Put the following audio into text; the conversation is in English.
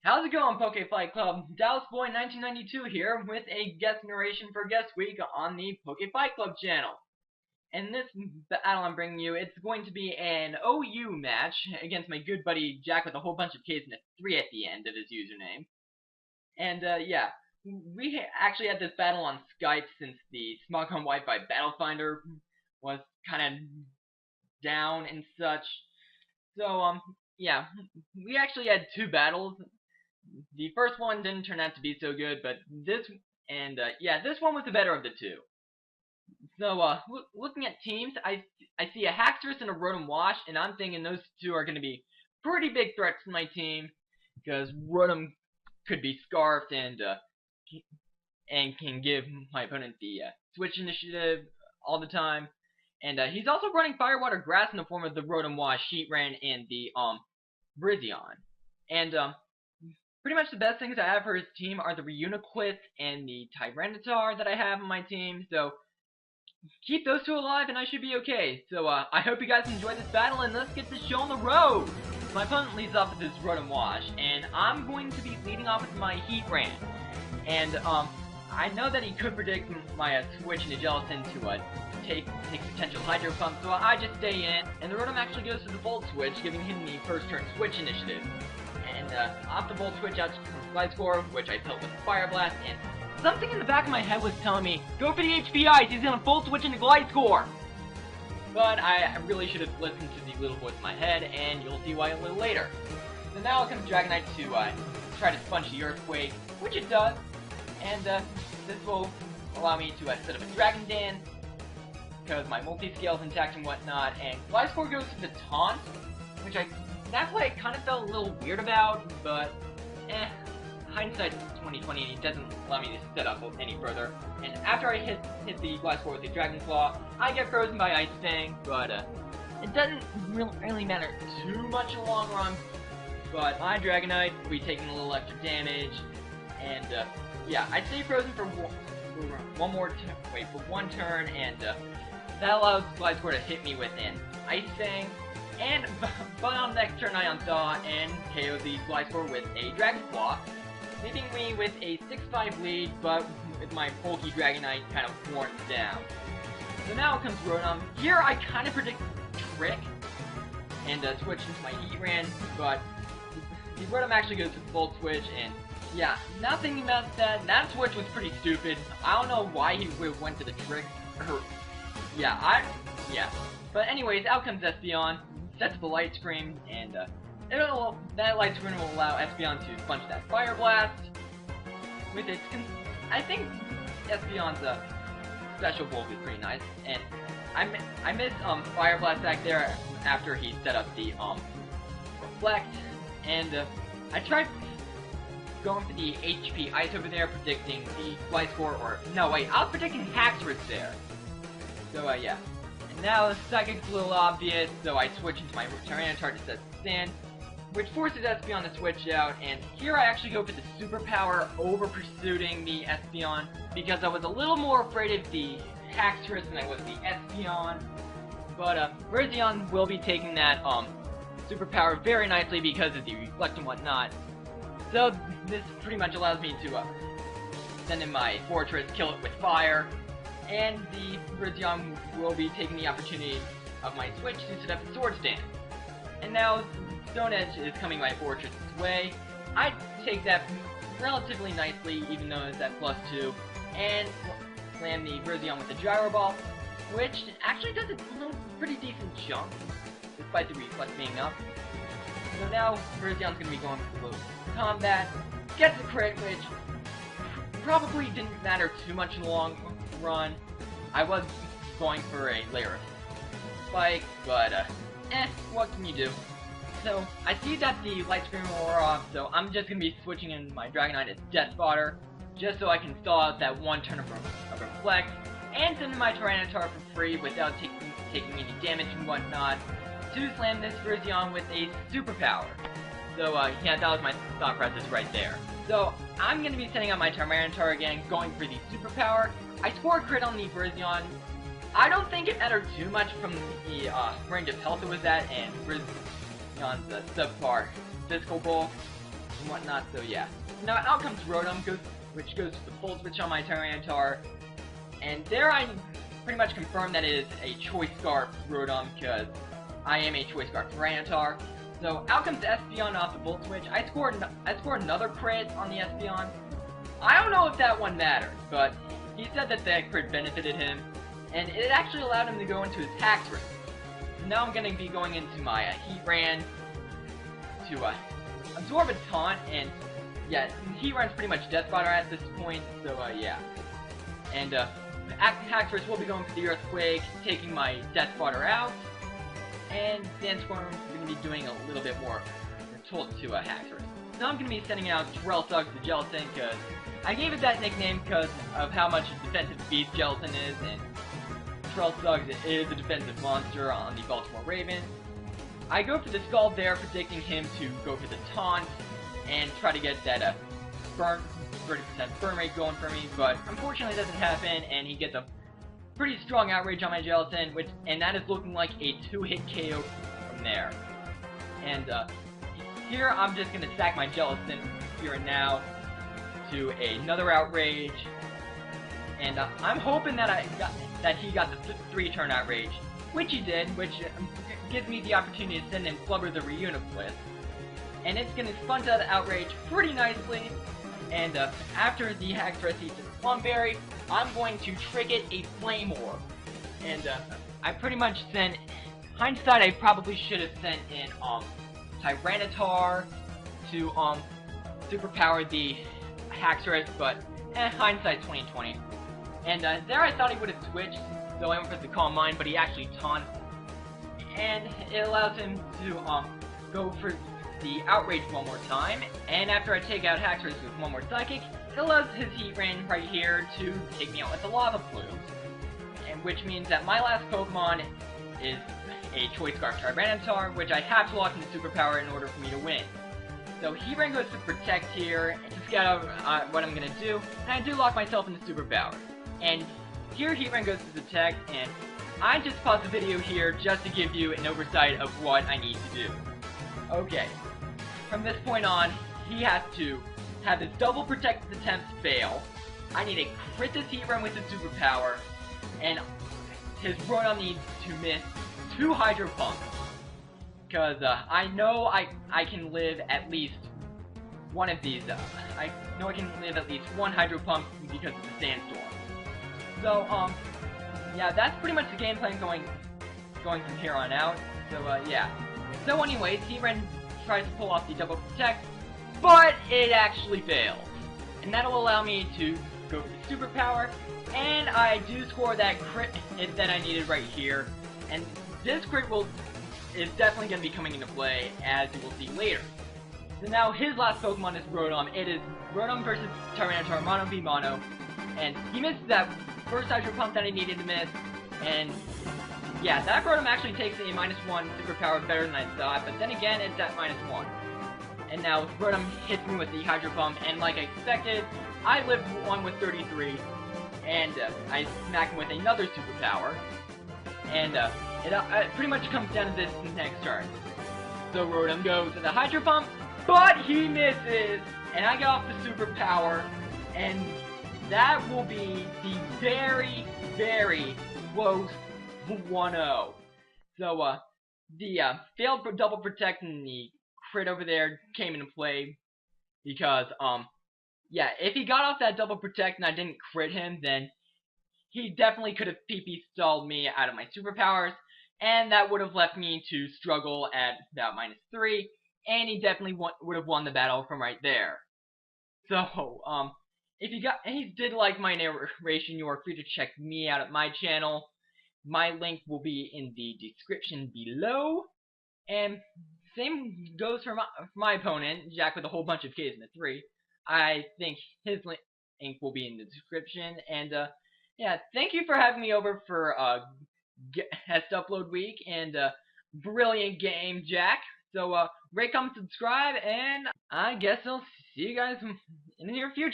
How's it going, PokeFightClub? Dallasboi1992 here with a guest narration for Guest Week on the PokeFightClub channel. And this battle I'm bringing you, it's going to be an OU match against my good buddy Jack with a whole bunch of K's and a 3 at the end of his username. And yeah, we actually had this battle on Skype since the Smogcom Wi-Fi Battle Finder was kind of down and such. So yeah, we actually had two battles. The first one didn't turn out to be so good, but this one was the better of the two. So, looking at teams, I see a Haxorus and a Rotom Wash, and I'm thinking those two are going to be pretty big threats to my team, because Rotom could be scarfed and can give my opponent the switch initiative all the time. And he's also running Fire, Water, Grass in the form of the Rotom Wash, Sheetran, and the Virizion. And pretty much the best things I have for his team are the Reuniquist and the Tyranitar that I have on my team, so keep those two alive and I should be okay. So I hope you guys enjoyed this battle, and let's get this show on the road! My opponent leads off with his Rotom Wash, and I'm going to be leading off with my Heatran. And I know that he could predict my switch into Gelatin to take potential Hydro Pump, so I just stay in, and the Rotom actually goes to the Volt Switch, giving him the first turn switch initiative. And off the Volt Switch out to Gliscor, which I pelt with Fire Blast, and something in the back of my head was telling me, go for the HP Ice, he's gonna Volt Switch into Gliscor! But I really should have listened to the little voice in my head, and you'll see why a little later. So now it comes Dragonite to try to sponge the Earthquake, which it does, and this will allow me to set up a Dragon Dance, because my multi-scale is intact and whatnot, and Gliscor goes to the Taunt, which that play I kind of felt a little weird about, but hindsight's 2020 and it doesn't allow me to set up any further. And after I hit the Gliscor with the Dragon Claw, I get frozen by Ice Fang, but it doesn't really matter too much in the long run. But my Dragonite will be taking a little extra damage, and yeah, I'd stay frozen for one turn, and that allows Gliscor to hit me with an Ice Fang. And but on the next turn I Unthaw and KO the Gliscor with a Dragon Claw, leaving me with a 6-5 lead, but with my bulky Dragonite kind of worn down. So now comes Rotom. Here I kind of predict Trick and switch into my Heatran, but the Rotom actually goes to the Volt Switch, and yeah, now thinking about that switch was pretty stupid. I don't know why he went to the Trick. But anyways, out comes Espeon, sets up a Light Scream, and that Light Scream will allow Espeon to sponge that Fire Blast. With its, I think Espeon's special bulk is pretty nice, and I missed Fire Blast back there after he set up the Reflect, and I tried going for the HP Ice over there, predicting the Gliscor, or no wait, I was predicting Haxorus there. So yeah. Now the Psychic's a little obvious, so I switch into my Tyranitar to set Sand, which forces Espeon to switch out, and here I actually go for the Superpower over pursuing the Espeon, because I was a little more afraid of the Haxorus than I was the Espeon. But Virizion will be taking that Superpower very nicely because of the Reflect and whatnot. So this pretty much allows me to send in my Fortress, kill it with Fire, and the Virizion will be taking the opportunity of my switch to set up a Sword Stand. And now Stone Edge is coming my Fortress's way. I take that relatively nicely, even though it's at +2, and slam the Virizion with the Gyro Ball, which actually does a pretty decent jump, despite the Reflex being up. So now Virizion's going to be going for close combat, gets a crit, which probably didn't matter too much in the long run. I was going for a layer of Spike, but what can you do? So I see that the Light Screen will wear off, so I'm just gonna be switching in my Dragonite as Death Spotter, just so I can stall out that one turn of Reflect, and send in my Tyranitar for free without taking any damage and whatnot, to slam this Virizion with a Superpower. So yeah, that was my thought process right there. So I'm going to be setting up my Tyranitar again, going for the Superpower. I scored a crit on the Virizion. I don't think it mattered too much from the range of health it was at, and Virizion subpar physical bulk. and whatnot, so yeah. Now out comes Rotom, which goes to the full switch on my Tyranitar, and there I pretty much confirm that it is a Choice Scarf Rotom, because I am a Choice Scarf Tyranitar. So out comes Espeon off the full switch. I scored another crit on the Espeon. I don't know if that one mattered, but he said that that crit benefited him, and it actually allowed him to go into his Haxorus. So now I'm going to be going into my Heatran to absorb a taunt, and yeah, Heatran's pretty much Death Spotter at this point, so yeah. And Haxorus will be going for the Earthquake, taking my Death Spotter out, and Sandstorm is going to be doing a little bit more told to Haxorus. Now I'm going to be sending out Terrell-Suggs the Gelatin, because I gave it that nickname because of how much a defensive beast Gelatin is, and Terrell-Suggs is a defensive monster on the Baltimore Ravens. I go for the Scald there, predicting him to go for the Taunt and try to get that 30% burn rate going for me, but unfortunately it doesn't happen, and he gets a pretty strong Outrage on my Gelatin, and that is looking like a 2-hit KO from there. And here I'm just going to stack my Gelatin here and now to another Outrage, and I'm hoping that he got the 3-turn Outrage, which he did, which gives me the opportunity to send in Flubber the Reuniflith, and it's going to sponge out the Outrage pretty nicely, and after the Haxorus eats a Plum Berry, I'm going to trick it a Flame Orb, and I pretty much sent, hindsight I probably should have sent in Tyranitar to superpower the Haxorus, but hindsight 2020. And there I thought he would have switched, so I went for the Calm Mind, but he actually taunted, and it allows him to go for the Outrage one more time, and after I take out Haxorus with one more Psychic, it allows his Heatran right here to take me out with the Lava Plume, and which means that my last Pokemon is a Choice Scarf Tyranitar, which I have to lock into Superpower in order for me to win. So Heatran goes to Protect here, to scout out what I'm going to do, and I do lock myself into Superpower. And here Heatran goes to Protect, and I just paused the video here just to give you an oversight of what I need to do. Okay, from this point on, he has to have his double Protect attempts fail. I need to crit this Heatran with his Superpower, and his Rotom needs to miss 2 Hydro Pumps. Because I know I can live at least one of these. I know I can live at least 1 Hydro Pump because of the Sandstorm. So, yeah, that's pretty much the game plan going from here on out. So, yeah. So anyways, Heatran tries to pull off the double Protect, but it actually fails. And that'll allow me to go for the Superpower, and I do score that crit that I needed right here. And this crit is definitely going to be coming into play, as you will see later. So now his last Pokemon is Rotom. It is Rotom versus Tyranitar, Mono v Mono, and he misses that first Hydro Pump that I needed to miss, and yeah, that Rotom actually takes a -1 Superpower better than I thought, but then again, it's at -1. And now Rotom hits me with the Hydro Pump, and like I expected, I lived 1 with 33, and I smack him with another Superpower, and it pretty much comes down to this next turn. So Rotom goes to the Hydro Pump, but he misses, and I get off the Superpower, and that will be the very, very close 1-0. So, the failed double Protect and the crit over there came into play because, yeah, if he got off that double Protect and I didn't crit him, then he definitely could have PP stalled me out of my Superpowers, and that would have left me to struggle at about -3, and he definitely would have won the battle from right there. So, if you did like my narration, you are free to check me out at my channel. My link will be in the description below. And same goes for my opponent, Jack with a whole bunch of Ks and a 3. I think his link will be in the description. And yeah, thank you for having me over for guest upload week, and brilliant game, Jack. So rate, comment, subscribe, and I guess I'll see you guys in the near future.